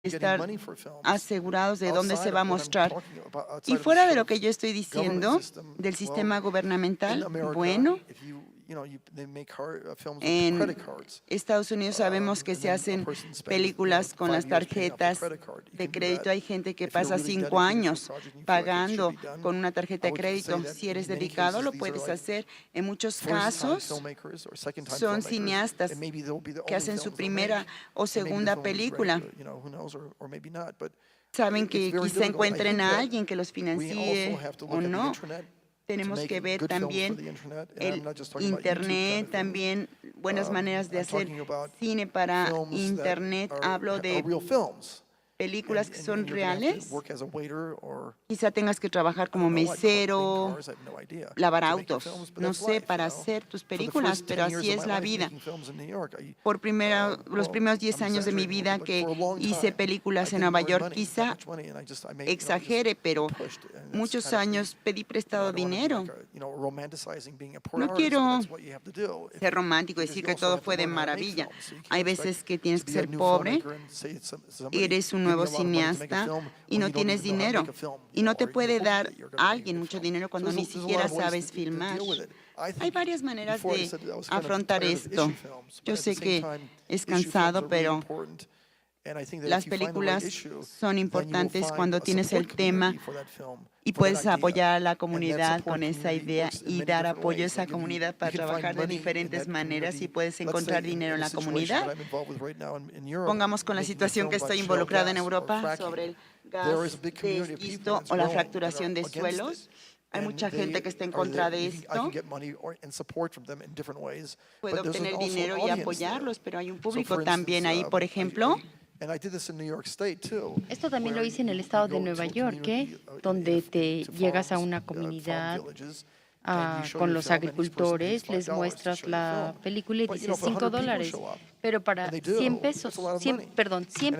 estar asegurados de dónde se va a mostrar. Y fuera de lo que yo estoy diciendo, del sistema gubernamental, bueno, en Estados Unidos sabemos que se hacen películas con las tarjetas de crédito. Hay gente que pasa 5 años pagando con una tarjeta de crédito. Si eres dedicado, lo puedes hacer. En muchos casos, son cineastas que hacen su primera o segunda película. Saben que quizá encuentren a alguien que los financie o no. Tenemos que ver también el Internet, también buenas maneras de hacer cine para Internet. Hablo de películas que son reales. Quizá tengas que trabajar como mesero, lavar autos, no sé, para hacer tus películas, pero así es la vida. Los primeros 10 años de mi vida que hice películas en Nueva York, quizá exagere, pero muchos años pedí prestado dinero. No quiero ser romántico y decir que todo fue de maravilla. Hay veces que tienes que ser pobre, eres un nuevo cineasta y no tienes dinero. Y no te puede dar alguien mucho dinero cuando ni siquiera sabes filmar. Hay varias maneras de afrontar esto. Yo sé que es cansado, pero las películas son importantes cuando tienes el tema y puedes apoyar a la comunidad con esa idea y dar apoyo a esa comunidad para trabajar de diferentes maneras y puedes encontrar dinero en la comunidad. Pongamos con la situación que estoy involucrada en Europa sobre el gas de esquisto o la fracturación de suelos. Hay mucha gente que está en contra de esto. Puedo obtener dinero y apoyarlos, pero hay un público también ahí, por ejemplo. Esto también lo hice en el estado de Nueva York, donde te llegas a una comunidad con los agricultores, les muestras la película y dices $5. Pero para 100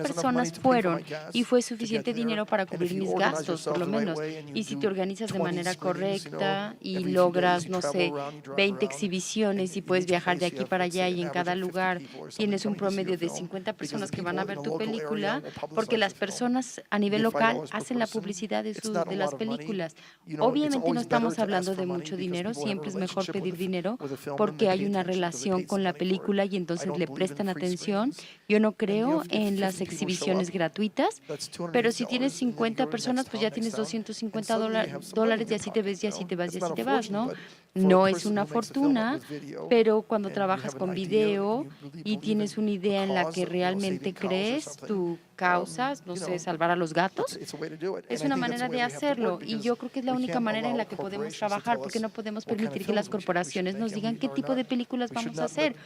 personas fueron y fue suficiente dinero para cubrir mis gastos, por lo menos. Y si te organizas de manera correcta y logras, no sé, 20 exhibiciones y puedes viajar de aquí para allá y en cada lugar tienes un promedio de 50 personas que van a ver tu película, porque las personas a nivel local hacen la publicidad de las películas. Obviamente no estamos hablando de mucho dinero, siempre es mejor pedir dinero porque hay una relación con la película y entonces le prestan atención. Yo no creo en las exhibiciones gratuitas, pero si tienes 50 personas, pues ya tienes $250 y así te ves, y así te vas, y así te vas, ¿no? No es una fortuna, pero cuando trabajas con video y tienes una idea en la que realmente crees, tu causa, no sé, salvar a los gatos, es una manera de hacerlo y yo creo que es la única manera en la que podemos trabajar, porque no podemos permitir que las corporaciones nos digan qué tipo de películas vamos a hacer.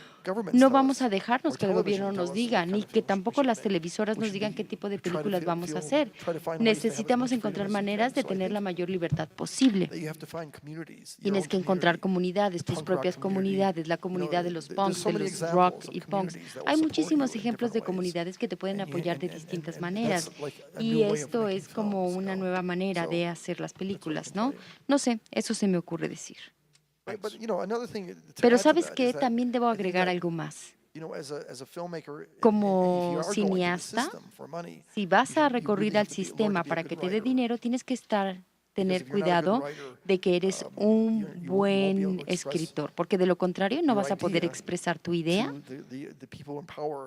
No vamos a dejarnos que el gobierno nos diga, ni que tampoco las televisoras nos digan qué tipo de películas vamos a hacer. Necesitamos encontrar maneras de tener la mayor libertad posible. Tienes que encontrar comunidades, tus propias comunidades, la comunidad de los punks, de los rock y punks. Hay muchísimos ejemplos de comunidades que te pueden apoyar de distintas maneras y esto es como una nueva manera de hacer las películas, ¿no? No sé, eso se me ocurre decir. Pero ¿sabes qué? También debo agregar algo más. Como cineasta, si vas a recurrir al sistema para que te dé dinero, tienes que tener cuidado de que eres un buen escritor, porque de lo contrario no vas a poder expresar tu idea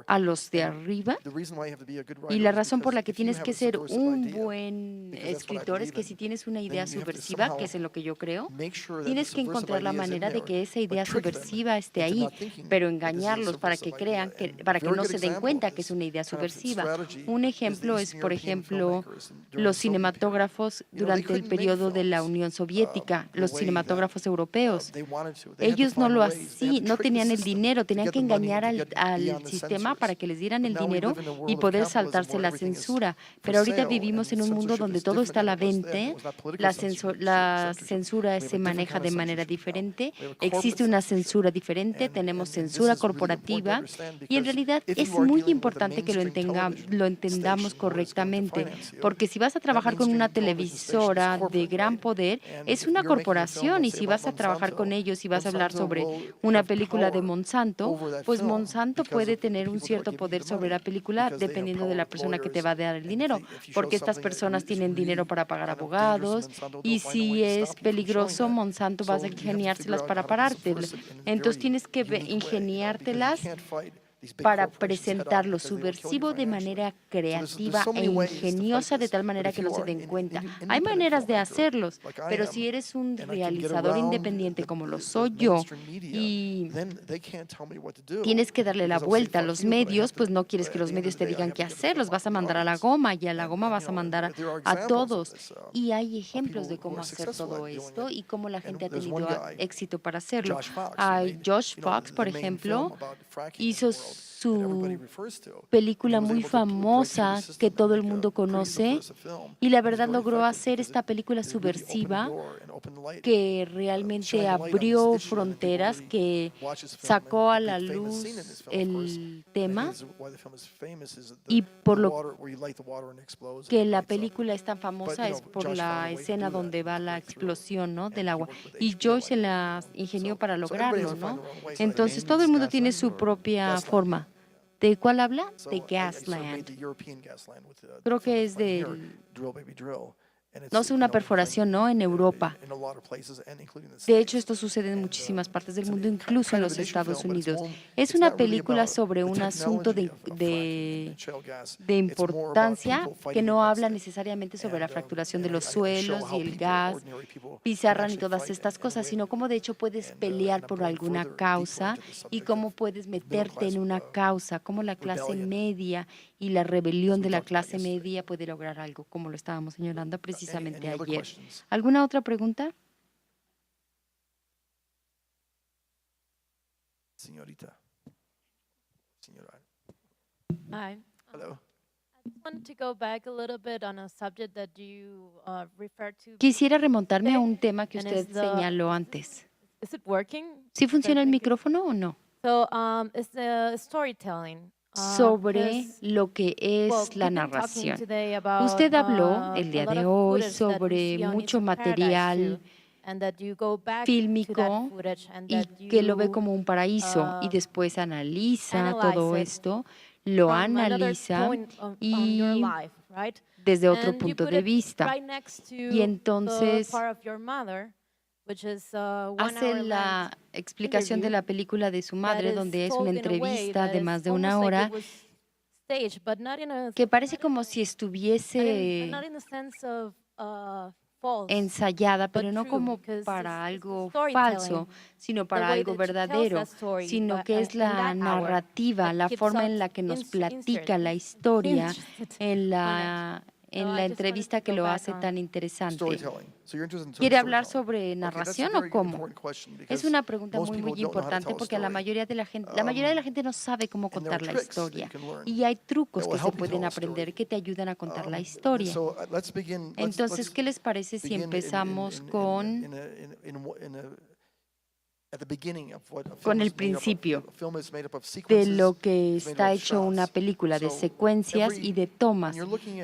a los de arriba. Y la razón por la que tienes que ser un buen escritor es que si tienes una idea subversiva, que es en lo que yo creo, tienes que encontrar la manera de que esa idea subversiva esté ahí, pero engañarlos para que crean, para que no se den cuenta que es una idea subversiva. Un ejemplo es, por ejemplo, los cinematógrafos durante el periodo de la Unión Soviética, los cinematógrafos europeos. Ellos no lo hacían, no tenían el dinero, tenían que engañar al sistema para que les dieran el dinero y poder saltarse la censura. Pero ahorita vivimos en un mundo donde todo está a la venta, la censura se maneja de manera diferente, existe una censura diferente, tenemos censura corporativa y en realidad es muy importante que lo entendamos correctamente, porque si vas a trabajar con una televisora de gran poder, es una corporación, y si vas a trabajar con ellos y vas a hablar sobre una película de Monsanto, pues Monsanto puede tener un cierto poder sobre la película dependiendo de la persona que te va a dar el dinero, porque estas personas tienen dinero para pagar abogados, y si es peligroso, Monsanto va a ingeniárselas para pararte. Entonces tienes que ingeniártelas para presentarlo subversivo de manera creativa e ingeniosa, de tal manera que no se den cuenta. Hay maneras de hacerlos, pero si eres un realizador independiente como lo soy yo y tienes que darle la vuelta a los medios, pues no quieres que los medios te digan qué hacer, los vas a mandar a la goma, y a la goma vas a mandar a todos. Y hay ejemplos de cómo hacer todo esto y cómo la gente ha tenido éxito para hacerlo. Hay Josh Fox, por ejemplo, hizo su película muy famosa que todo el mundo conoce, y la verdad logró hacer esta película subversiva que realmente abrió fronteras, que sacó a la luz el tema, y por lo que la película es tan famosa es por la escena donde va la explosión, ¿no?, del agua. Y Joyce se la ingenió para lograrlo, ¿no? Entonces todo el mundo tiene su propia forma. ¿De cuál habla? De Gasland. Creo que es de, no sé, una perforación, ¿no?, en Europa. De hecho, esto sucede en muchísimas partes del mundo, incluso en los Estados Unidos. Es una película sobre un asunto de importancia que no habla necesariamente sobre la fracturación de los suelos y el gas, pizarra y todas estas cosas, sino cómo de hecho puedes pelear por alguna causa y cómo puedes meterte en una causa, cómo la clase media y la rebelión de la clase media puede lograr algo, como lo estábamos señalando precisamente ayer. ¿Alguna otra pregunta? Señorita. Señora. Hi. Hello. I just wanted to go back a little bit on a subject that you referred to. Quisiera remontarme a un tema que And usted it's the- señaló antes. Is it working? ¿Sí funciona el Perfectly? micrófono o no? So, it's the storytelling. Sobre because, lo que well, es la we've been talking narración. today about, Usted habló el a día lot de of hoy footage that we sobre see on mucho It's a Paradise material too, and that you go back to fílmico that footage and y that que lo ve you, como un paraíso, y después analiza todo analyze it esto, lo from another analiza point on your y life, right? desde otro And you punto put de it vista. right next to Y entonces the part of your mother, which is hace la explicación de la película de su madre, donde es una entrevista de más de una hora, que parece como si estuviese ensayada, pero no como para algo falso, sino para algo verdadero, sino que es la narrativa, la forma en la que nos platica la historia en la entrevista que lo hace tan interesante. ¿Quiere hablar sobre narración o cómo? Es una pregunta muy importante, porque la mayoría de la gente no sabe cómo contar la historia, y hay trucos que se pueden aprender que te ayudan a contar la historia. Entonces, ¿qué les parece si empezamos con el principio de lo que está hecho una película, de secuencias y de tomas?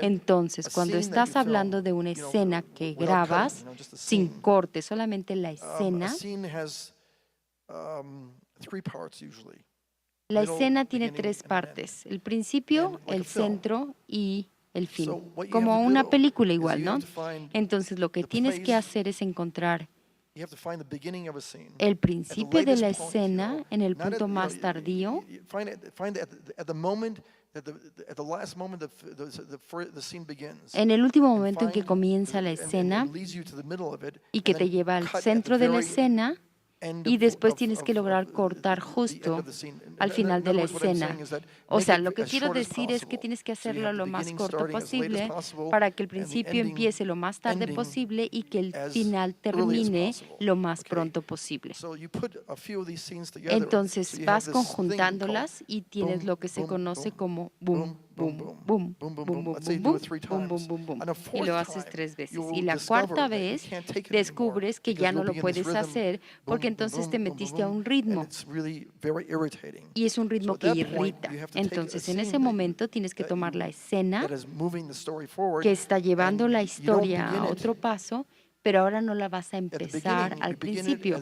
Entonces, cuando estás hablando de una escena que grabas sin corte, solamente la escena, la escena tiene tres partes: el principio, el centro y el fin, como una película igual, ¿no? Entonces, lo que tienes que hacer es encontrar el principio de la escena en el punto más tardío, en el último momento en que comienza la escena, y que te lleva al centro de la escena, y después tienes que lograr cortar justo al final de la escena. O sea, lo que quiero decir es que tienes que hacerlo lo más corto posible para que el principio empiece lo más tarde posible y que el final termine lo más pronto posible. Entonces vas conjuntándolas y tienes lo que se conoce como boom, boom, boom, boom, boom, boom, boom, boom. boom, Let's say boom, you do boom, it 3 boom, boom, times. boom, boom, On a y fourth lo haces time, 3 veces. you'll Y la discover cuarta that you vez can't take it anymore descubres que because ya no you'll lo be in this puedes rhythm, hacer porque boom, boom, entonces boom, te boom, boom, metiste a boom, un and ritmo it's really very irritating. y es un So ritmo at que that point, irrita. you have to take a Entonces, en ese scene momento tienes que tomar la escena that is moving the story forward, que está llevando and la you don't historia begin a it otro paso, pero ahora no la vas a at the empezar beginning. al You begin it principio.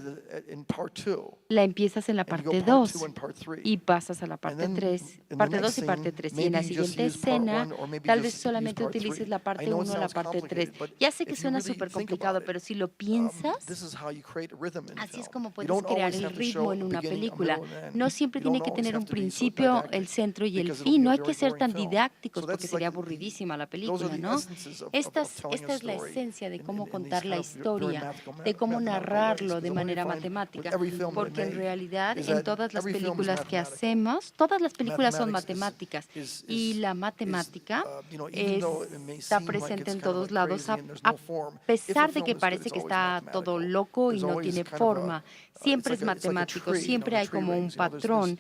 in part 2, La empiezas en la and you go parte part 2 2 and part 3. y pasas a la And parte then 3, in the parte next 2 y parte scene, 3. Y en la maybe you just siguiente use part escena, 1, or maybe tal just vez use solamente part 3. utilices la I parte know it 1 o la sounds parte 3. complicated, but Ya sé que if you suena really súper think complicado, about it, pero si lo piensas, this is how you create a rhythm in así es film. como You puedes don't crear always el have to ritmo show en a una beginning, a película. middle, and an No end. siempre You tiene don't que always tener have un to be so principio, el didactic, centro y el because it'll fin. be No a hay que very ser boring tan film. didácticos So porque that's sería like aburridísima la those película, are the ¿no? essences of Esta telling a es la story esencia de in cómo these contar kind la of very historia, de cómo mathematical ways. narrarlo de Because what I manera find with matemática. every film that I Porque en make realidad is en that todas las every film is películas que mathematical. hacemos, todas las películas son Mathematics matemáticas is y la matemática even though it may está seem like presente it's en kind of todos like lados, crazy and there's a no form, if a pesar de film que is good, parece it's que always está todo mathematical. loco y There's no always tiene kind of forma, it's siempre es like a matemático, tree, siempre the hay tree como un rings, patrón.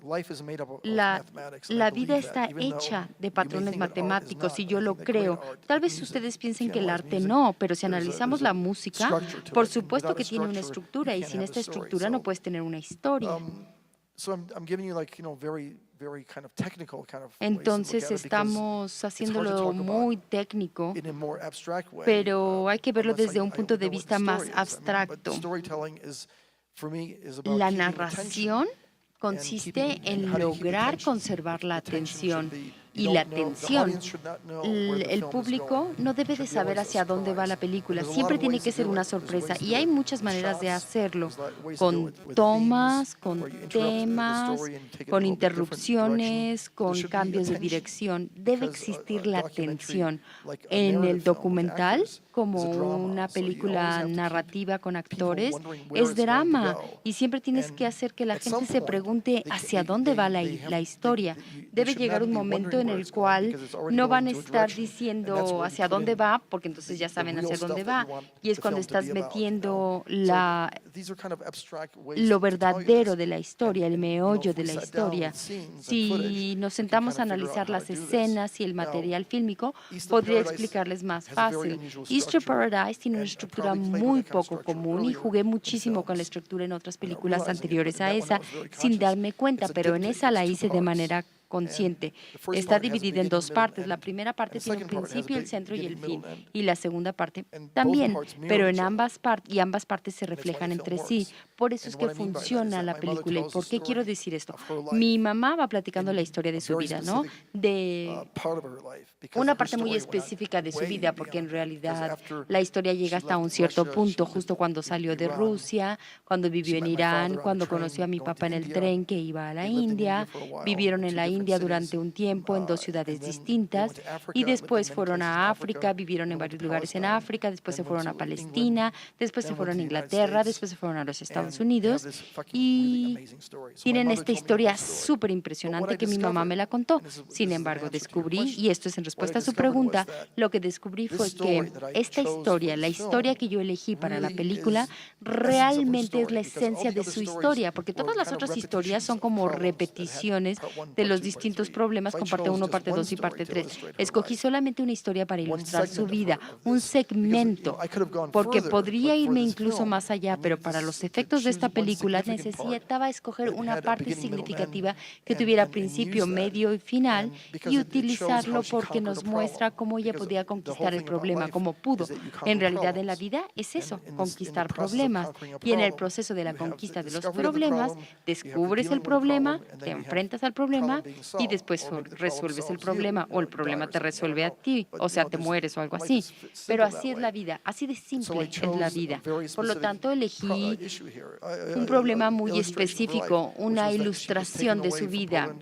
life is made up of La, mathematics, and I la vida believe that, está even though hecha de you may patrones think that art is matemáticos not, y but yo I lo think that great creo. art, Tal like vez music, ustedes if piensen you que el analyze arte music, no, pero si there's analizamos a la música, structure to por it, and supuesto without a que tiene una structure, estructura you y can't sin have esta the story. estructura no So, puedes tener una historia. so I'm giving you like, very kind of technical kind of ways to look Entonces at it, because estamos it's hard to haciéndolo talk about muy técnico, in a more abstract way, pero hay que verlo unless desde un I punto de know what the vista más story is. But abstracto. storytelling is, for me, is about La keeping narración attention consiste and en how do you keep lograr attention? conservar la The attention should atención be, y you la don't know, the atención. audience should not know where the El film is público going. no debe de Should be saber always a hacia dónde va la surprise. película, And there's a lot siempre of tiene ways que to ser do una it. There's sorpresa ways to y do hay it muchas with maneras de shots, hacerlo, there's ways to do con it with tomas, themes, con where you interrupt the temas, story and take it in con a little bit different direction. interrupciones, But there con should be cambios de attention, dirección. Debe because existir a la documentary, atención. like a En narrative el film with documental, actors, is como a drama. una So you always película have to keep narrativa con people actores, wondering where es it's going to drama go. y siempre tienes que And hacer que la at gente some se point, pregunte hacia dónde va la historia. Debe llegar un momento en el cual no van a estar diciendo hacia dónde va, porque entonces ya saben hacia dónde va. Y es cuando estás metiendo lo verdadero de la historia, el meollo de la historia. Si nos sentamos a analizar las escenas y el material fílmico, podría explicarles más fácil. Easter Paradise tiene una estructura muy poco común y jugué muchísimo con la estructura en otras películas anteriores a esa, sin darme cuenta, pero en esa la hice de manera consciente. Está dividida en dos partes. La primera parte tiene un principio, el centro y el fin. Y la segunda parte también, pero en ambas partes se reflejan entre sí. Por eso es que funciona la película. ¿Y por qué quiero decir esto? Mi mamá va platicando la historia de su vida, ¿no? De una parte muy específica de su vida, porque en realidad la historia llega hasta un cierto punto, justo cuando salió de Rusia, cuando vivió en Irán, cuando conoció a mi papá en el tren que iba a la India, vivieron en la India durante un tiempo en dos ciudades distintas y después fueron a África, vivieron en varios lugares en África, después se fueron a Palestina, después se fueron a Inglaterra, después se fueron a los Estados Unidos y tienen esta historia súper impresionante que mi mamá me la contó. Sin embargo, descubrí, y esto es en respuesta a su pregunta, lo que descubrí fue que esta historia, la historia que yo elegí para la película, realmente es la esencia de su historia, porque todas las otras historias son como repeticiones de los distintos problemas con parte 1, parte 2 y parte 3. Escogí solamente una historia para ilustrar su vida, un segmento, porque podría irme incluso más allá, pero para los efectos de esta película necesitaba escoger una parte significativa que tuviera principio, medio y final y utilizarlo porque nos muestra cómo ella podía conquistar el problema, como pudo. En realidad en la vida es eso, conquistar problemas. Y en el proceso de la conquista de los problemas, descubres el problema, te enfrentas al problema y después resuelves el problema o el problema te resuelve a ti, o sea, te mueres o algo así. Pero así es la vida, así de simple es la vida. Por lo tanto, elegí un problema muy específico, una ilustración de su vida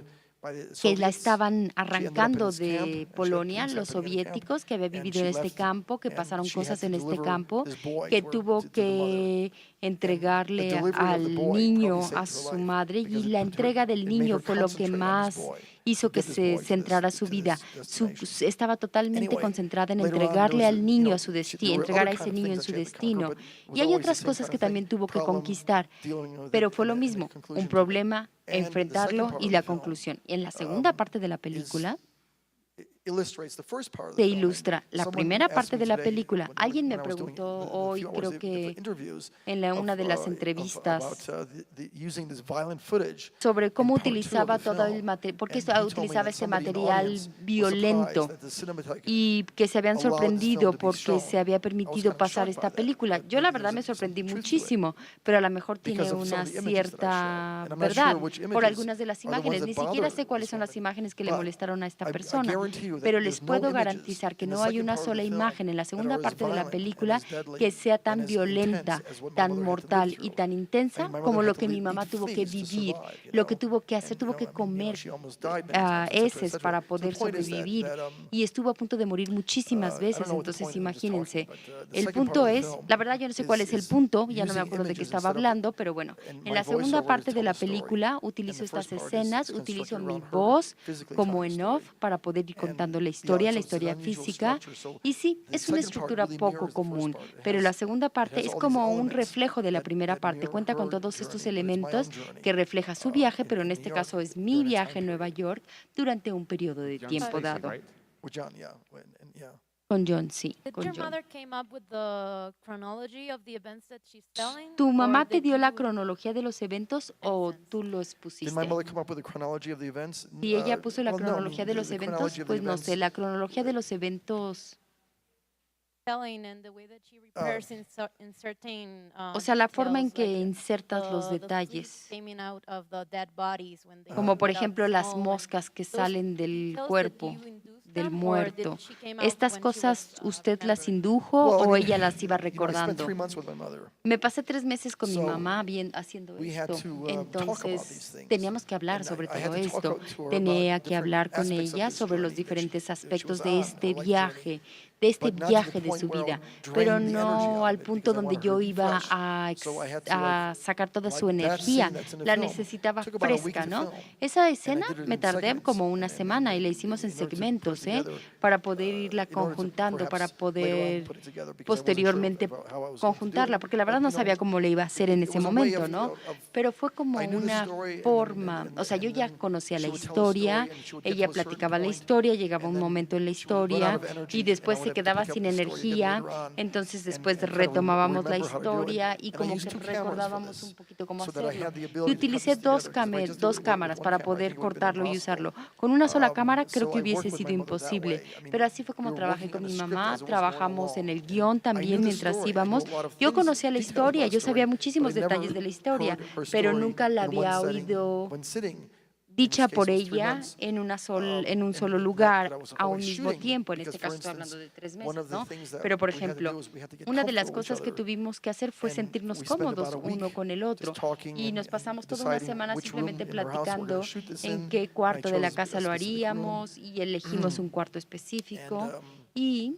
que la estaban arrancando de Polonia, los soviéticos, que había vivido en este campo, que pasaron cosas en este campo, que tuvo que entregarle al niño a su madre y la entrega del niño fue lo que más hizo que se centrara su vida. Estaba totalmente concentrada en entregarle al niño a su destino, entregar a ese niño en su destino. Y hay otras cosas que también tuvo que conquistar, pero fue lo mismo, un problema, enfrentarlo y la conclusión. En la segunda parte de la película te ilustra la primera parte de la película. Alguien me preguntó hoy, creo que en una de las entrevistas, sobre cómo utilizaba todo el material, por qué utilizaba este material violento, y que se habían sorprendido porque se había permitido pasar esta película. Yo la verdad me sorprendí muchísimo, pero a lo mejor tiene una cierta verdad por algunas de las imágenes. Ni siquiera sé cuáles son las imágenes que le molestaron a esta persona, pero les puedo garantizar que no hay una sola imagen en la segunda parte de la película que sea tan violenta, tan mortal y tan intensa como lo que mi mamá tuvo que vivir, lo que tuvo que hacer, tuvo que comer heces para poder sobrevivir, y estuvo a punto de morir muchísimas veces. Entonces, imagínense. El punto es, la verdad yo no sé cuál es el punto, ya no me acuerdo de qué estaba hablando, pero bueno, en la segunda parte de la película utilizo estas escenas, utilizo mi voz como en off para poder ir contando la historia física, y sí, es una estructura poco común, pero la segunda parte es como un reflejo de la primera parte, cuenta con todos estos elementos que refleja su viaje, pero en este caso es mi viaje en Nueva York durante un periodo de tiempo dado. Con John, sí, Did con your John. mother came up with the chronology of the events that she's telling? ¿Tu mamá or te did dio la you- cronología de los eventos o tú los Did pusiste? my mother come up with a chronology of the events? Si ella puso la Well, no, I mean, cronología de los the eventos, chronology of the pues no sé, events, la cronología de los eventos, telling and the way that she repairs in certain o sea, la forma en details, que like insertas los the detalles, fleas coming out of the dead bodies when they como por let out ejemplo las snow and moscas que those salen del details, cuerpo did you induce del them, or did muerto. she came up ¿Estas when she cosas was, usted las remembering? indujo well, I o mean, ella las iba I spent recordando? 3 months with my mother. Me pasé 3 meses con mi So, mamá haciendo we had esto. to, talk about these Entonces, things. teníamos que hablar And sobre I had todo to talk esto. to her Tenía about que different hablar con aspects of ella this sobre los journey that diferentes she aspectos was de on, este her life viaje, journey, de este but not to the viaje de point su where I vida, would pero drain the energy no out al of it, punto because I donde wanted her yo to be iba fresh. a, So I had to, a sacar toda su like, that energía. scene that's in the La film necesitaba took about a week fresca, to ¿no? film, Esa and I escena did it me in tardé segments, como una and semana y la hicimos en in order to put it segmentos, together, para poder irla in order to conjuntando, para perhaps later on poder put it together, because I wasn't sure posteriormente about how I was going to do conjuntarla, it. porque la verdad But, no you know, sabía cómo le iba a hacer en it ese was a way momento, ¿no? Pero fue como I knew the una story, and then- forma, o sea, yo ya then conocía la she would tell the story, historia, and she would get ella to a certain platicaba la point, historia, llegaba and un then momento en la she would run out historia of energy, y and I después would se have to quedaba pick up sin the story again energía, later on, entonces and después kind of retomábamos la remember how to do it. historia y And I como used que 2 cameras for recordábamos this, un poquito cómo so that I hacerlo. had the Y ability to cut utilicé this dos, together, 'cause if I just did dos it with cámaras one para camera, I poder think it would have been cortarlo y impossible. usarlo. Con una sola cámara creo So que I worked hubiese with sido my mother that imposible, way. I mean, pero así fue we como were trabajé working con on mi the script mamá, as it was going trabajamos en along, el and guión I también knew the mientras story. I knew íbamos. a lot of Yo things, conocía la details historia, about yo the sabía story, muchísimos but I detalles never de la historia, heard her pero story nunca la in one había setting oído when sitting. dicha por case, it was 3 ella months, en un and solo that lugar I was a un always mismo shooting, tiempo. En because, este for caso estoy hablando instance, de 3 one meses, of the ¿no? things that Pero, por we had to ejemplo, do is we had to get una de las comfortable with each cosas que other, tuvimos que hacer fue and sentirnos we spent cómodos about a uno week con el otro. just talking Y nos and pasamos toda una deciding semana which room simplemente in our house we're platicando gonna shoot this en in, qué and I cuarto de la chose casa a lo specific room, haríamos y elegimos un cuarto específico. and Y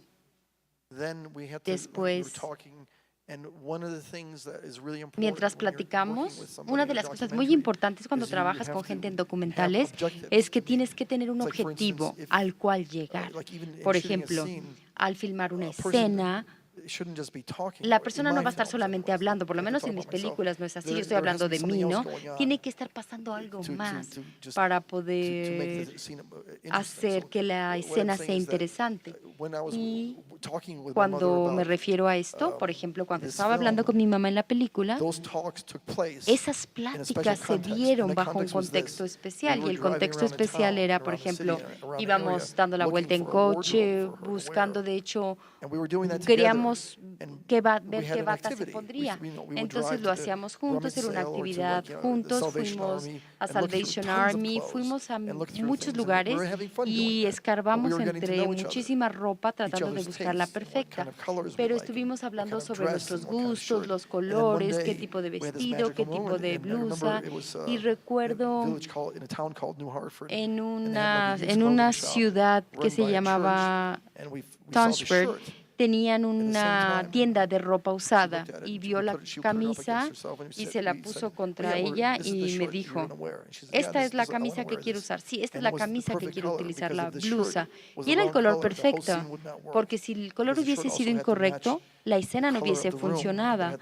then we had to, we were después, talking, and one of the things that is really important mientras when you're working with platicamos, somebody una in de a las cosas muy documentary importantes cuando is you trabajas have con to gente en have documentales objectives. es que I mean, tienes que tener un it's like, for objetivo instance, if, al cual llegar. like even in Por shooting a ejemplo, scene, al filmar una a person escena, shouldn't just be talking. la In persona no my va a estar films, solamente anyways, hablando, por lo I can menos talk en mis about myself. películas no es así, yo estoy There has hablando to be de mí, something else ¿no? going on Tiene que estar pasando algo to más just para to make poder the scene interesting. hacer So que la what I'm escena saying sea is that interesante. when I was Y talking with my mother cuando me about refiero a esto, por ejemplo, cuando this estaba hablando film, con mi mamá en la película, those talks took place esas in a special pláticas se context, and dieron the bajo un context was contexto this. especial We y were el driving contexto around the especial town, era, and por around the city, ejemplo, and around the íbamos area, dando la looking vuelta en for a wardrobe coche, for her to buscando wear. de hecho, And we were doing that together. queríamos And ver we had qué an bata se activity. pondría. We would Entonces drive lo to the hacíamos rummage juntos, era una sale or to, actividad like, the juntos, Salvation fuimos Army a and look through Salvation tons of Army, clothes fuimos a and look through muchos things, and we lugares were having fun doing y that. But we escarbamos were getting to entre know each other, muchísima ropa each tratando de other's buscar la tastes, and what perfecta. kind of colors we Pero like, and estuvimos what hablando kind of sobre dress nuestros and what kind of gustos, shirt. los And then one colores, qué day tipo de we had this vestido, qué magical tipo moment, de and I remember blusa. it was Y in a recuerdo village called, in a town called New Hartford, en and they had like a used en clothing una shop ciudad que run se by a church, llamaba and we saw the Tonsberg, shirt. tenían At the same una time, tienda de ropa she usada looked at it y and vio la she put it up against camisa herself, and y we se la said, puso "Oh, contra yeah, ella this is the y me shirt you're dijo, gonna wear." And she said, "Yeah, esta es la I wanna camisa que wear quiero this." usar, sí, esta es And la it was the camisa que perfect quiero color, utilizar, because la if the shirt blusa. was Y the era el wrong color color, the whole perfecto, scene would not work. porque si el color Because the shirt hubiese also sido had to match incorrecto, la escena no hubiese funcionado.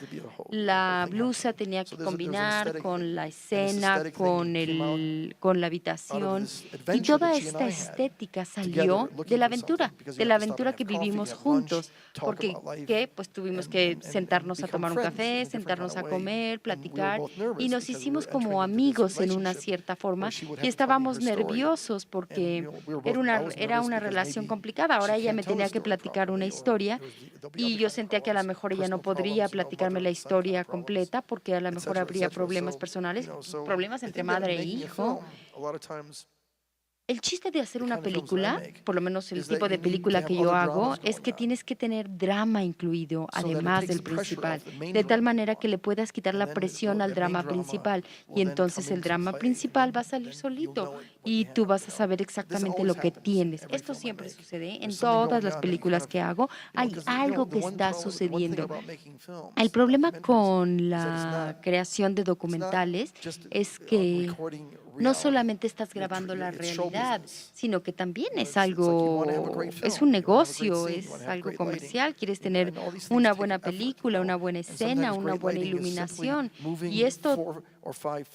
La blusa tenía que combinar con la escena, con la habitación. Y toda esta estética salió de la aventura que vivimos juntos. Porque pues tuvimos que sentarnos a tomar un café, sentarnos a comer, platicar, y nos hicimos como amigos en una cierta forma, y estábamos nerviosos porque era una relación complicada. Ahora ella me tenía que platicar una historia y yo sentía que a lo mejor ella no podría platicarme la historia completa porque a lo mejor habría problemas personales, problemas entre madre e hijo. El chiste de hacer una película, por lo menos el tipo de película que yo hago, es que tienes que tener drama incluido, además del principal, de tal manera que le puedas quitar la presión al drama principal, y entonces el drama principal va a salir solito y tú vas a saber exactamente lo que tienes. Esto siempre sucede en todas las películas que hago. Hay algo que está sucediendo. El problema con la creación de documentales es que no solamente estás grabando la realidad, sino que también es un negocio, es algo comercial. Quieres tener una buena película, una buena escena, una buena iluminación, y esto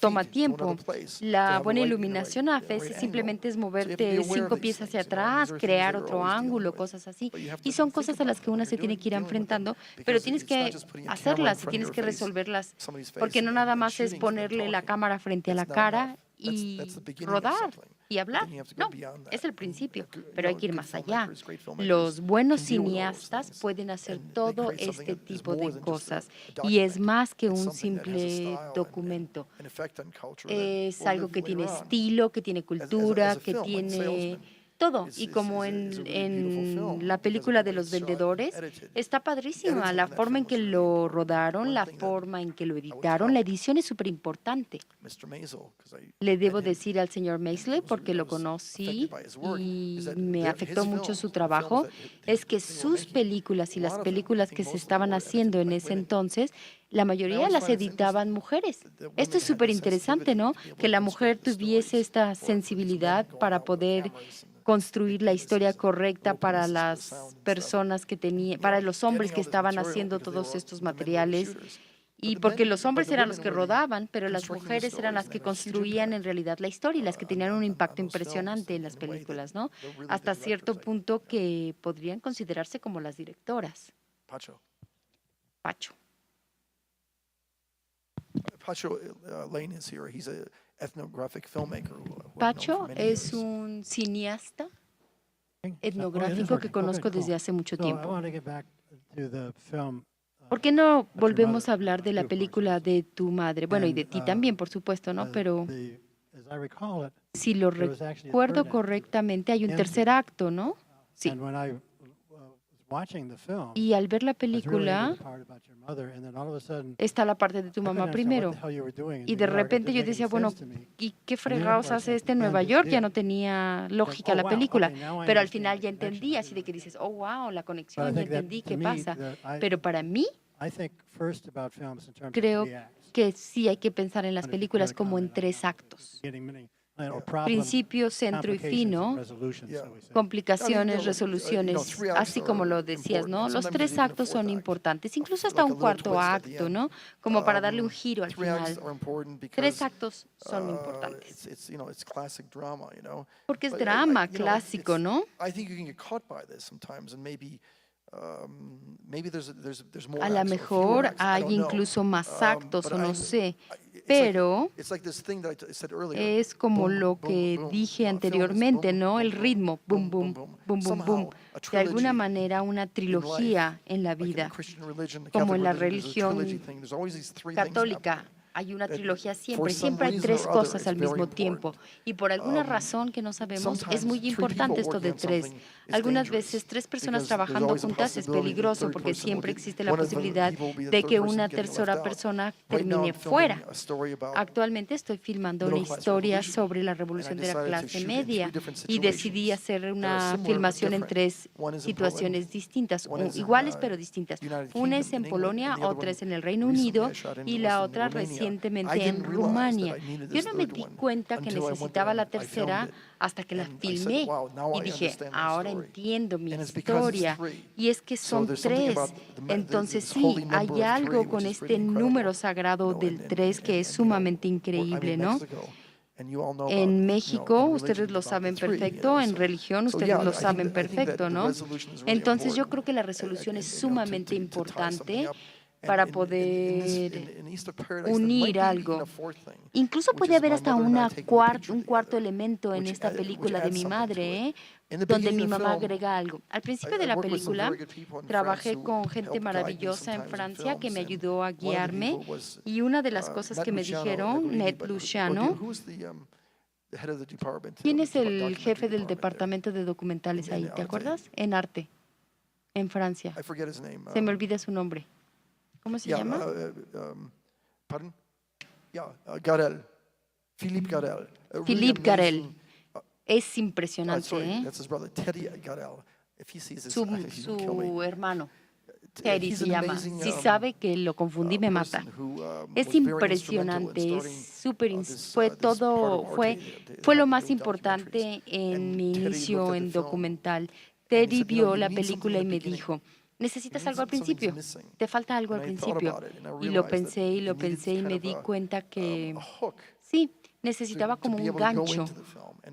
toma tiempo. La buena iluminación a veces simplemente es moverte 5 pies hacia atrás, crear otro ángulo, cosas así. Y son cosas a las que uno se tiene que ir enfrentando, pero tienes que hacerlas y tienes que resolverlas, porque no nada más es ponerle la cámara frente a la cara y rodar y hablar. No, es el principio, pero hay que ir más allá. Los buenos cineastas pueden hacer todo este tipo de cosas, y es más que un simple documento. Es algo que tiene estilo, que tiene cultura, que tiene todo. Y como en la película de Los Vendedores, está padrísima la forma en que lo rodaron, la forma en que lo editaron. La edición es súper importante. Le debo decir al señor Maisel, porque lo conocí y me afectó mucho su trabajo, es que sus películas y las películas que se estaban haciendo en ese entonces, la mayoría las editaban mujeres. Esto es súper interesante, ¿no? Que la mujer tuviese esta sensibilidad para poder construir la historia correcta para las personas que tenían, para los hombres que estaban haciendo todos estos materiales. Y porque los hombres eran los que rodaban, pero las mujeres eran las que construían en realidad la historia y las que tenían un impacto impresionante en las películas, ¿no? Hasta cierto punto que podrían considerarse como las directoras. Pacho. Pacho es un cineasta etnográfico que conozco desde hace mucho tiempo. ¿Por qué no volvemos a hablar de la película de tu madre? Bueno, y de ti también, por supuesto, ¿no? Pero si lo recuerdo correctamente, hay un tercer acto, ¿no? Sí. Y al ver la película, está la parte de tu mamá primero. Y de repente yo decía, bueno, ¿y qué fregados hace en Nueva York? Ya no tenía lógica la película. Pero al final ya entendí, así de que dices, oh, wow, la conexión, ya entendí qué pasa. Pero para mí, creo que sí hay que pensar en las películas como en 3 actos. Principio, centro y fino, complicaciones, resoluciones, así como lo decías, ¿no? Los 3 actos son importantes, incluso hasta un 4.º acto, ¿no? Como para darle un giro al final. 3 actos son importantes. Porque es drama clásico, ¿no? A lo mejor hay incluso más actos o no sé, pero es como lo que dije anteriormente, ¿no? El ritmo, boom, boom, boom, boom, boom. De alguna manera una trilogía en la vida, como en la religión católica. Hay una trilogía siempre hay 3 cosas al mismo tiempo. Y por alguna razón que no sabemos, es muy importante esto de 3. Algunas veces 3 personas trabajando juntas es peligroso porque siempre existe la posibilidad de que una tercera persona termine fuera. Actualmente estoy filmando una historia sobre la revolución de la clase media y decidí hacer una filmación en 3 situaciones distintas, iguales pero distintas. Una es en Polonia, otra es en el Reino Unido y la otra recién recientemente en Rumania. Yo no me di cuenta que necesitaba la tercera hasta que la filmé y dije, ahora entiendo mi historia. Y es que son 3. Entonces sí, hay algo con este número sagrado del 3 que es sumamente increíble, ¿no? En México, ustedes lo saben perfecto, en religión, ustedes lo saben perfecto, ¿no? Entonces yo creo que la resolución es sumamente importante para poder unir algo. Incluso puede haber hasta un cuarto elemento en esta película de mi madre, donde mi mamá agrega algo. Al principio de la película, trabajé con gente maravillosa en Francia que me ayudó a guiarme, y una de las cosas que me dijeron, Ned Luciano, ¿quién es el jefe del departamento de documentales ahí? ¿Te acuerdas? En arte, en Francia. Se me olvida su nombre. ¿Cómo se llama? Pardon? Garel. Philippe Garel. Philippe Garel. Es impresionante, ¿eh? Su hermano, Teddy se llama. Si sabe que lo confundí, me mata. Es impresionante, fue lo más importante en mi inicio en documental. Teddy vio la película y me dijo, necesitas algo al principio, te falta algo al principio. Y lo pensé y me di cuenta que sí, necesitaba como un gancho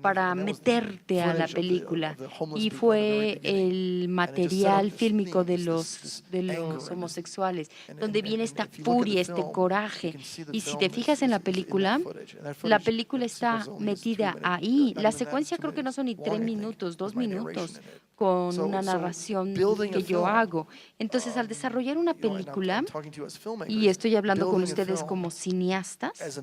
para meterte a la película, y fue el material fílmico de los homosexuales, donde viene esta furia, este coraje. Y si te fijas en la película está metida ahí. La secuencia creo que no son ni 3 minutos, 2 minutos, con una narración que yo hago. Entonces, al desarrollar una película, y estoy hablando con ustedes como cineastas,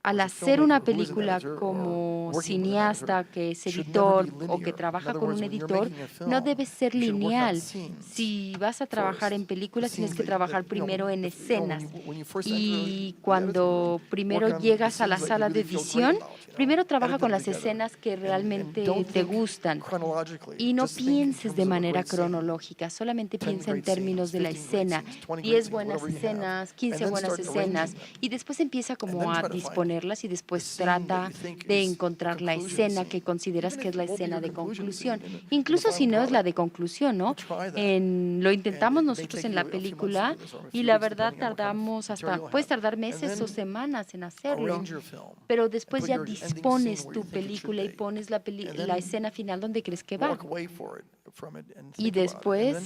al hacer una película como cineasta que es editor o que trabaja con un editor, no debe ser lineal. Si vas a trabajar en películas, tienes que trabajar primero en escenas. Y cuando primero llegas a la sala de edición, primero trabaja con las escenas que realmente te gustan. Y no pienses de manera cronológica, solamente piensa en términos de la escena. 10 buenas escenas, 15 buenas escenas, y después empieza como a disponerlas, y después trata de encontrar la escena que consideras que es la escena de conclusión. Incluso si no es la de conclusión, ¿no? Lo intentamos nosotros en la película y la verdad puedes tardar meses o semanas en hacerlo, pero después ya dispones tu película y pones la escena final donde crees que va. Y después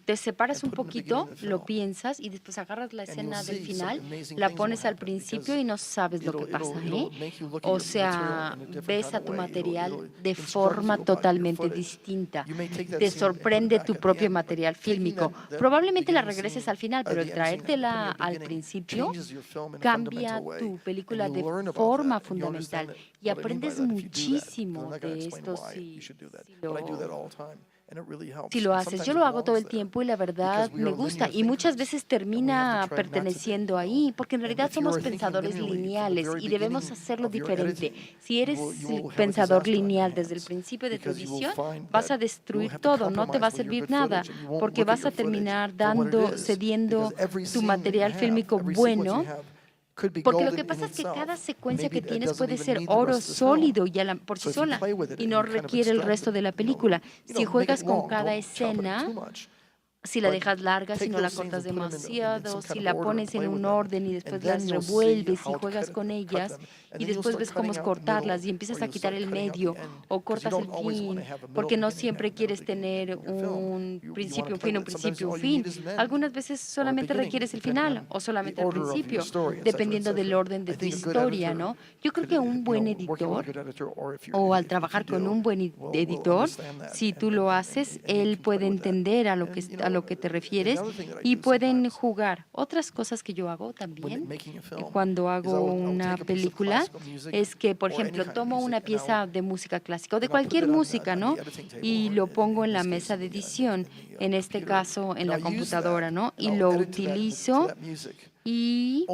te separas un poquito, lo piensas y después agarras la escena del final, la pones al principio y no sabes lo que pasa, ¿eh? O sea, ves a tu material de forma totalmente distinta. Te sorprende tu propio material fílmico. Probablemente la regreses al final, pero el traértela al principio cambia tu película de forma fundamental y aprendes muchísimo de esto si lo haces. Yo lo hago todo el tiempo y la verdad me gusta, y muchas veces termina perteneciendo ahí, porque en realidad somos pensadores lineales y debemos hacerlo diferente. Si eres pensador lineal desde el principio de tu visión, vas a destruir todo, no te va a servir nada, porque vas a terminar cediendo tu material fílmico bueno. Porque lo que pasa es que cada secuencia que tienes puede ser oro sólido por sí sola y no requiere el resto de la película. Si juegas con cada escena, si la dejas larga, si no la cortas demasiado, si la pones en un orden y después las revuelves y juegas con ellas y después ves cómo cortarlas y empiezas a quitar el medio o cortas el fin, porque no siempre quieres tener un principio, un fin, un principio, un fin. Algunas veces solamente requieres el final o solamente el principio, dependiendo del orden de tu historia, ¿no? Yo creo que un buen editor, o al trabajar con un buen editor, si tú lo haces, él puede entender a lo que te refieres y pueden jugar. Otras cosas que yo hago también cuando hago una película es que, por ejemplo, tomo una pieza de música clásica o de cualquier música, ¿no? Y lo pongo en la mesa de edición, en este caso en la computadora, ¿no? Y lo utilizo y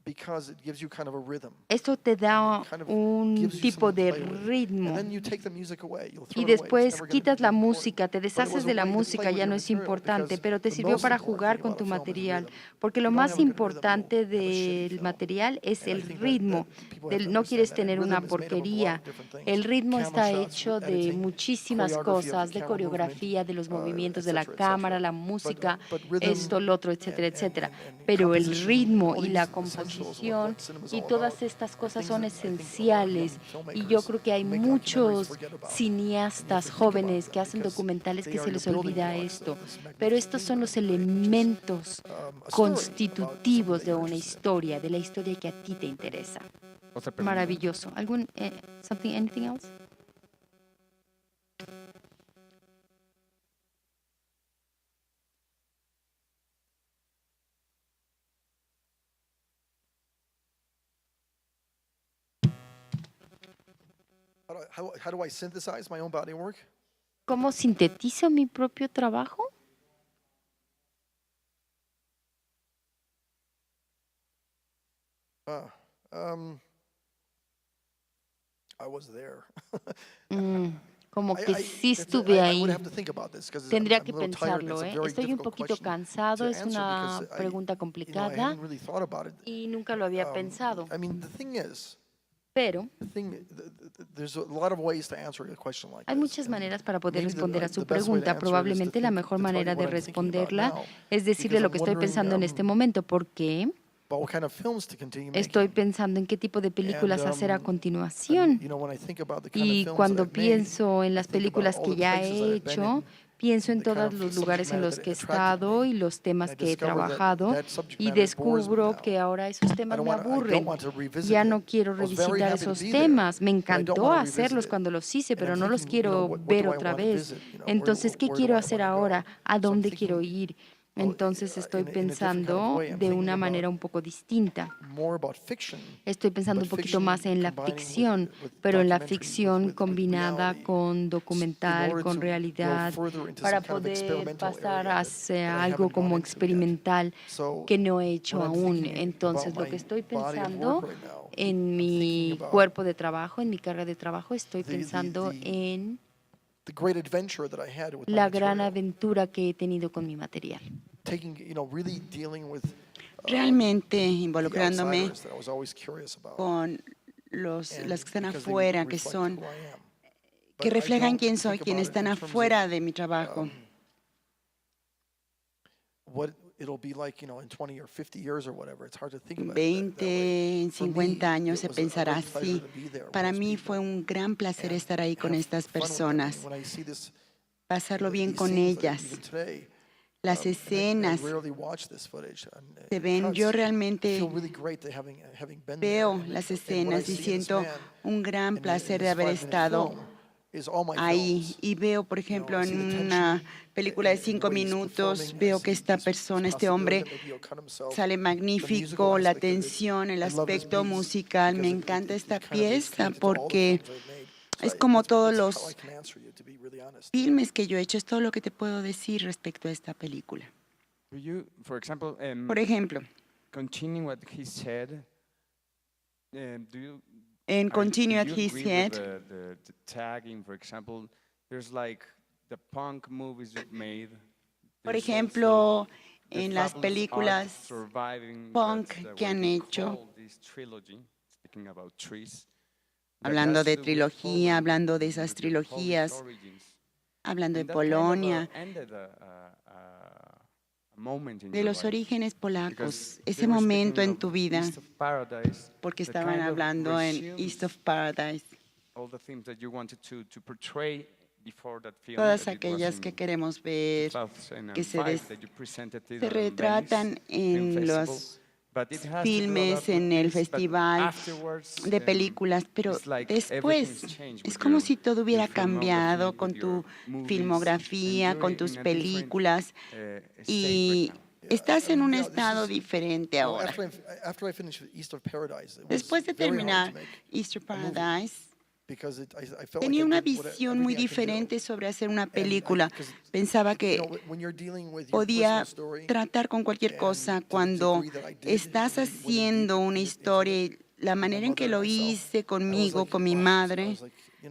because it gives you kind of a rhythm. Esto te da Kind of un gives you tipo something de to play with. And ritmo. then you take the music away. You'll Y throw it away. It's después never gonna quitas be la important. música, te But it deshaces was a de la way to música, play with ya your no es material importante, because pero te the sirvió most para important jugar thing con about tu a film is material, rhythm. porque If lo you don't más have a good rhythm, importante you'll have a shitty del film. material es And I el think ritmo. people have to No quieres understand that. tener And una rhythm is made up of a lot porquería. of different things. El ritmo Camera está shots, hecho de editing, muchísimas choreography of the cosas, de camera movement, coreografía, de los movimientos de la etc., cámara, etc. la música, But rhythm esto, lo otro, etcétera, and etcétera. and Pero el composition ritmo and all y la these essentials of composición what cinema is y all todas about estas are cosas things son that I think a lot of esenciales. young Y yo filmmakers creo que hay who make documentaries muchos forget about. And you have cineastas to think about jóvenes them que hacen because documentales they que are se your les building olvida blocks esto. of this Pero magnificent estos thing son that los I created, which is, elementos a story about something constitutivos that de you're una interested in. historia que a ti te interesa. Otra pregunta. Maravilloso. Anything else? How do I synthesize my own body work? ¿Cómo sintetizo mi propio trabajo? I was there. Como que sí estuve I ahí. would have to think about this because Tendría I'm que a little tired and pensarlo, it's a ¿eh? very Estoy un difficult poquito question cansado, to es answer una because pregunta I complicada hadn't really thought about it. y nunca lo había pensado. I mean, the thing is, Pero there's a lot of ways to answer a question like hay this. muchas And maneras para poder maybe responder a su the best way to pregunta. answer it is Probablemente to la think- mejor to tell you manera de what I'm thinking about responderla now, es decirle because lo I'm que estoy wondering, pensando en este momento, porque about what kind of films to continue estoy making. pensando en qué tipo de películas And, hacer a and, continuación. when I think about the kind Y of films cuando that I've made, pienso en I las think about películas all que the ya places he that I've been hecho, in, pienso en the kind todos of los subject lugares en matter los that que he attracted estado me. y los temas And I que he discovered that trabajado that subject y matter bores me descubro now. que ahora esos I temas don't me want- I don't aburren. want to revisit Ya it. no quiero I was very revisitar happy to esos be there, temas. Me but I don't encantó want to revisit hacerlos it. cuando los hice, And pero I'm no los thinking, quiero what ver do I otra wanna vez. visit? Entonces, ¿qué Where do quiero I hacer wanna go? ahora? ¿A So I'm dónde thinking, quiero ir? Entonces estoy in a different kind of pensando way. I'm de thinking una about manera un poco distinta. more about fiction, Estoy pensando but un poquito fiction más en la combining ficción, with pero en la documentary, ficción with combinada reality, con in documental, order con to go realidad, further into para some kind of poder experimental pasar area that hacia I algo haven't como gone into yet. experimental So que no he hecho when I'm aún. thinking Entonces, about lo que my estoy body of pensando work right now, en I'm mi thinking about cuerpo de trabajo, en mi carga de trabajo, estoy the- the- pensando the- en the great adventure that I had with my la gran material, aventura que he tenido con mi material. taking, really dealing with Realmente the involucrándome outsiders that I was always curious about. con And las que están because they afuera, que reflect son, who I am. que But I reflejan don't quién soy, think quienes about it están in terms of, afuera de mi trabajo. What it'll be like, in 20 or 50 years or whatever. It's hard to think about it that 20, way. en For me, 50 años it se was a pensará great pleasure así. to be there with Para those mí people fue un gran placer and estar ahí con have estas fun with them. personas, When I see this, pasarlo bien these con scenes that ellas. even today, Las and escenas I rarely watch this footage, se ven, yo because I realmente feel really great to having been there. veo And las what I escenas y see in this siento man un gran in placer de this haber 5-minute estado film is all my ahí. films. Y veo, por ejemplo, I en see the tension una película de in the 5 way he's minutos, performing. I veo que see esta this persona, este possibility hombre, that maybe he'll cut himself. sale The magnífico, musical la aspect of it. tensión, el I love this aspecto piece musical. Me because encanta it esta kind of pieza escaped to all the porque films I've made. So es como todos that's how los I can answer you, to be really honest. filmes que yo he hecho, es todo lo que te puedo decir respecto a esta película. Do you, for example, Por ejemplo, continuing what he said, do you en Continue do at you His agree Head, with the tagging, for example, there's like the punk movies you've made. por there's ejemplo, also the en las fabulous art películas surviving, punk that's que what han you hecho, call this trilogy, speaking about trees, that hablando has de to do with trilogía, Poland, hablando de with esas your Polish trilogías, origins. hablando de And that kind of, Polonia, ended a moment in de your los life. orígenes Because polacos, they ese were momento speaking en of tu vida, East of Paradise, porque that estaban kind of hablando en resumes East of Paradise, all the themes that you wanted to portray before that film. todas that it was aquellas in que queremos ver, que 2005 that you presented it se on retratan Venice Film en Festival. los But it has to do a filmes, lot en with el this, but festival afterwards, de películas, pero it's like después everything's changed es with como your- si todo hubiera your filmography, cambiado with con your tu movies, filmografía, and con you're tus in a different, películas state y right now. estás en un Yeah, this estado is- diferente ahora. After I finished East of Paradise, it was Después de very hard terminar to make Easter a movie Paradise, Tenía una visión muy diferente sobre hacer una película. Pensaba que podía tratar con cualquier cosa cuando estás haciendo una historia. Y la manera en que lo hice conmigo, con mi madre,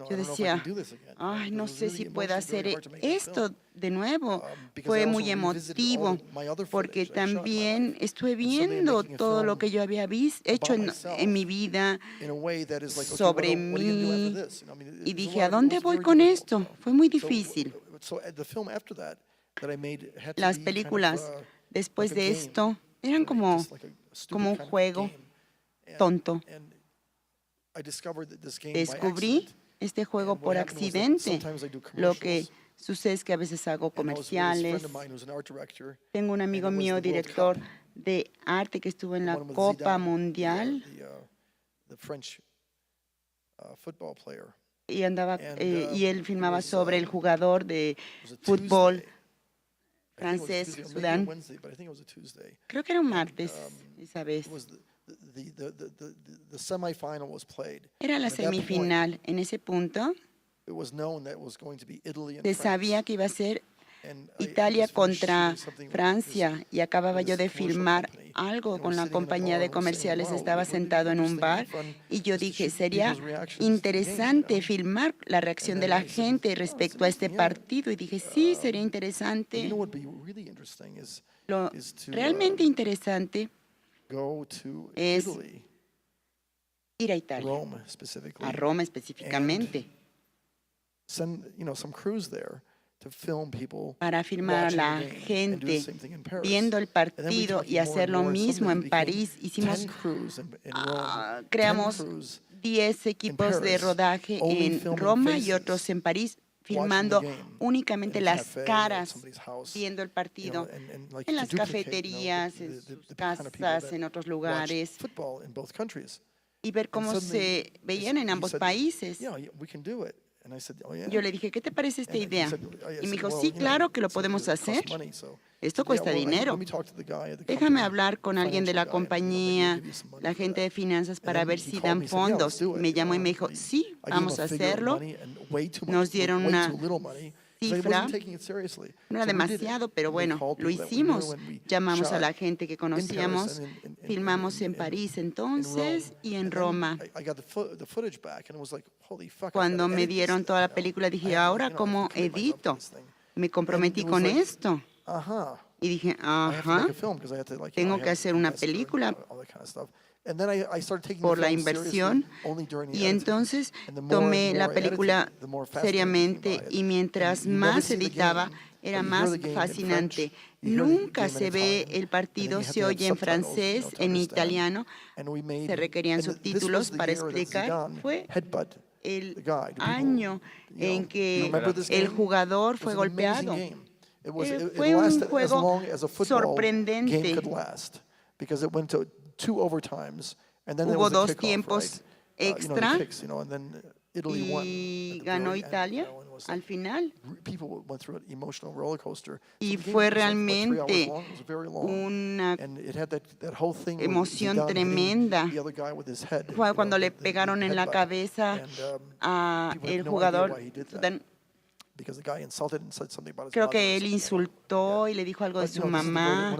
yo decía, ay, no sé si puedo hacer esto de nuevo. Fue muy emotivo porque también estuve viendo todo lo que yo había hecho en mi vida sobre mí y dije, ¿a dónde voy con esto? Fue muy difícil. Las películas después de esto eran como un juego tonto. Descubrí este juego por accidente. Lo que sucede es que a veces hago comerciales. Tengo un amigo mío, director de arte, que estuvo en la Copa Mundial y y él filmaba sobre el jugador de fútbol francés, Sudán. Creo que era un martes esa vez. Era la semifinal. En ese punto se sabía que iba a ser Italia contra Francia y acababa yo de filmar algo con la compañía de comerciales. Estaba sentado en un bar y yo dije, sería interesante filmar la reacción de la gente respecto a este partido. Y dije, sí, sería interesante. Lo realmente interesante es ir a Italia, a Roma específicamente, para filmar a la gente viendo el partido y hacer lo mismo en París. Creamos 10 equipos de rodaje en Roma y otros en París, filmando únicamente las caras, viendo el partido en las cafeterías, en sus casas, en otros lugares, y ver cómo se veían en ambos países. Yo le dije, ¿qué te parece esta idea? Y me dijo, sí, claro que lo podemos hacer. Esto cuesta dinero. Déjame hablar con alguien de la compañía, la gente de finanzas, para ver si dan fondos. Me llamó y me dijo, sí, vamos a hacerlo. Nos dieron una cifra. No era demasiado, pero bueno, lo hicimos. Llamamos a la gente que conocíamos, filmamos en París entonces y en Roma. Cuando me dieron toda la película, dije, ¿ahora cómo edito? Me comprometí con esto. Y dije, ajá, tengo que hacer una película por la inversión. Y entonces tomé la película seriamente y mientras más editaba, era más fascinante. Nunca se ve el partido, se oye en francés, en italiano, se requerían subtítulos para explicar. Fue el año en que el jugador fue golpeado. Fue un juego sorprendente. Hubo 2 tiempos extra y ganó Italia al final. Y fue realmente una emoción tremenda. Fue cuando le pegaron en la cabeza al jugador. Creo que él insultó y le dijo algo de su mamá.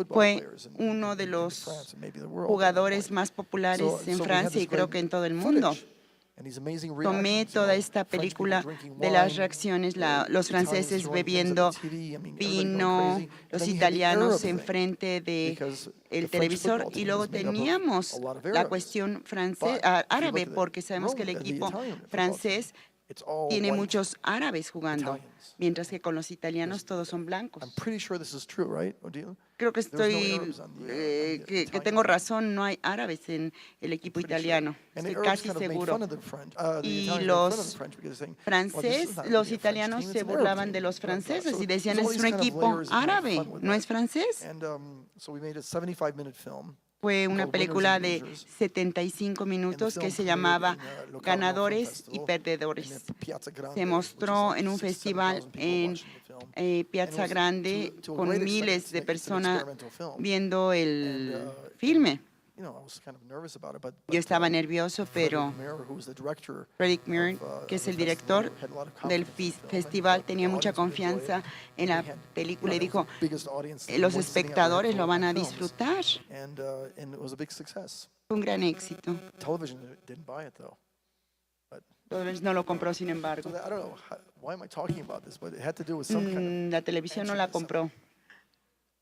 Fue uno de los jugadores más populares en Francia y creo que en todo el mundo. Tomé toda esta película de las reacciones, los franceses bebiendo vino, los italianos enfrente del televisor, y luego teníamos la cuestión árabe, porque sabemos que el equipo francés tiene muchos árabes jugando, mientras que con los italianos todos son blancos. Creo que que tengo razón, no hay árabes en el equipo italiano, estoy casi seguro. Y los italianos se burlaban de los franceses y decían, es un equipo árabe, no es francés. Fue una película de 75 minutos que se llamaba Ganadores y Perdedores. Se mostró en un festival en Piazza Grande con miles de personas viendo el filme. Yo estaba nervioso, pero Frederick Mir, que es el director del festival, tenía mucha confianza en la película y dijo, los espectadores lo van a disfrutar. Fue un gran éxito. Television no lo compró, sin embargo. La televisión no la compró.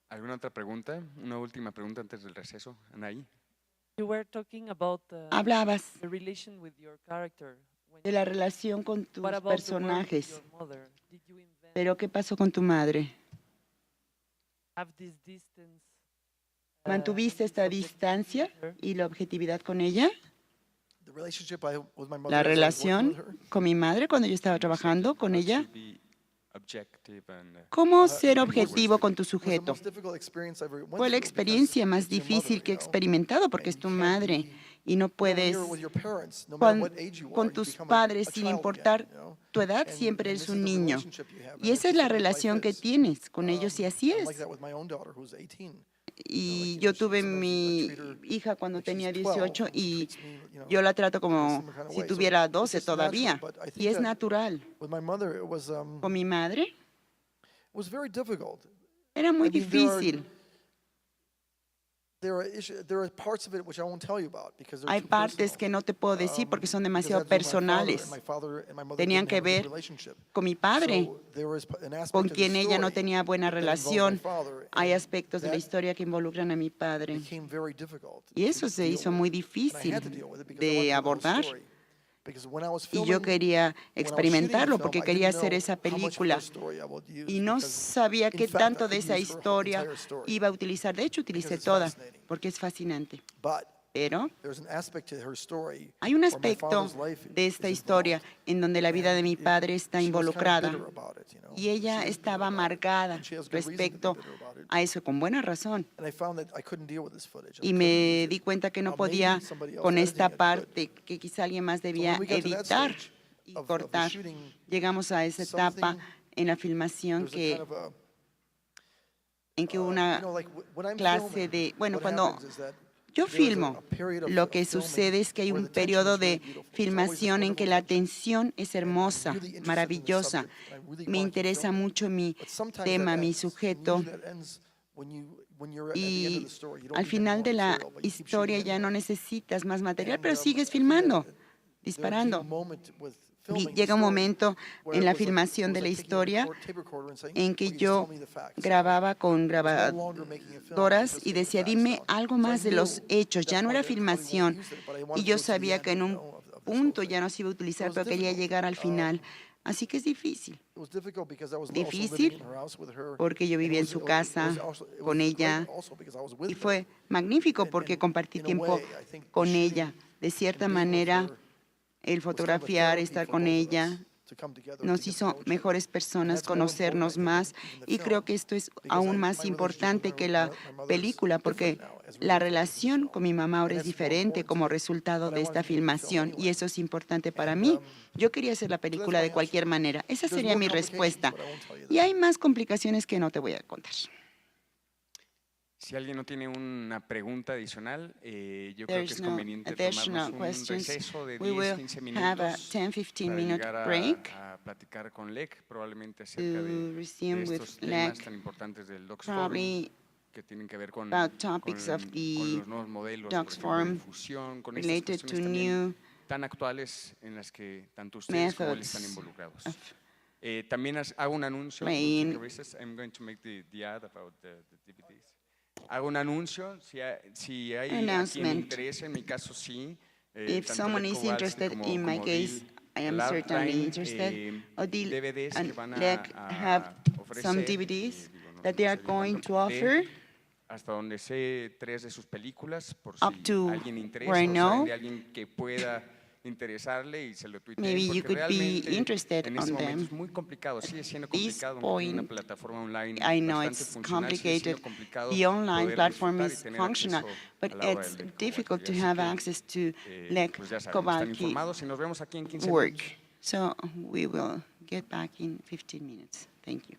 ¿Alguna otra pregunta? Una última pregunta antes del receso, Anaí. Hablabas de la relación con tus personajes, pero ¿qué pasó con tu madre? ¿Mantuviste esta distancia y la objetividad con ella? La relación con mi madre cuando yo estaba trabajando con ella. ¿Cómo ser objetivo con tu sujeto? Fue la experiencia más difícil que he experimentado porque es tu madre y no puedes, con tus padres, sin importar tu edad, siempre eres un niño. Y esa es la relación que tienes con ellos y así es. Y yo tuve mi hija cuando tenía 18 y yo la trato como si tuviera 12 todavía. Y es natural. Con mi madre era muy difícil. Hay partes que no te puedo decir porque son demasiado personales. Tenían que ver con mi padre, con quien ella no tenía buena relación. Hay aspectos de la historia que involucran a mi padre. Y eso se hizo muy difícil de abordar. Y yo quería experimentarlo porque quería hacer esa película. Y no sabía qué tanto de esa historia iba a utilizar. De hecho, utilicé toda porque es fascinante. Pero hay un aspecto de esta historia en donde la vida de mi padre está involucrada. Y ella estaba amargada respecto a eso, con buena razón. Y me di cuenta que no podía con esta parte, que quizá alguien más debía editar y cortar. Llegamos a esa etapa en la filmación en que hubo una clase de, bueno, cuando yo filmo, lo que sucede es que hay un periodo de filmación en que la atención es hermosa, maravillosa. Me interesa mucho mi tema, mi sujeto. Y al final de la historia ya no necesitas más material, pero sigues filmando, disparando. Llega un momento en la filmación de la historia en que yo grababa con grabadoras y decía, dime algo más de los hechos. Ya no era filmación y yo sabía que en un punto ya no se iba a utilizar, pero quería llegar al final. Así que es difícil. Difícil porque yo vivía en su casa con ella y fue magnífico porque compartí tiempo con ella. De cierta manera, el fotografiar, estar con ella, nos hizo mejores personas, conocernos más, y creo que esto es aún más importante que la película porque la relación con mi mamá ahora es diferente como resultado de esta filmación y eso es importante para mí. Yo quería hacer la película de cualquier manera. Esa sería mi respuesta. Y hay más complicaciones que no te voy a contar. Si alguien no tiene una pregunta adicional, yo creo que es conveniente tomarnos un receso de 10-15 minutos para llegar a platicar con Lec, probablemente acerca de estos temas tan importantes del Docs Forum, que tienen que ver con los nuevos modelos de difusión, con estas cuestiones también tan actuales en las que tanto ustedes como él están involucrados. También hago un anuncio. I'm going to make the ad about the DVDs. Hago un anuncio, si hay quien interesa, en mi caso sí. If someone is interested, in my case, I am certainly interested. Odile and Lec have some DVDs that they are going to offer. Hasta donde sé, 3 de sus películas, por up si to alguien interesa where I o know. saben de alguien que pueda interesarle y se lo tuiteen, Maybe you porque could be realmente interested en este on momento them. es muy complicado, sigue siendo This complicado point, una plataforma online I know bastante it's funcional, sigue siendo complicated. complicado The online poder platform disfrutar y is tener functional, acceso but a la obra it's del Lec difficult to Kowalski. have Así access to que, Lec pues ya saben, están Kowalski informados y nos vemos aquí en 15 work. minutos. So we will get back in 15 minutes. Thank you.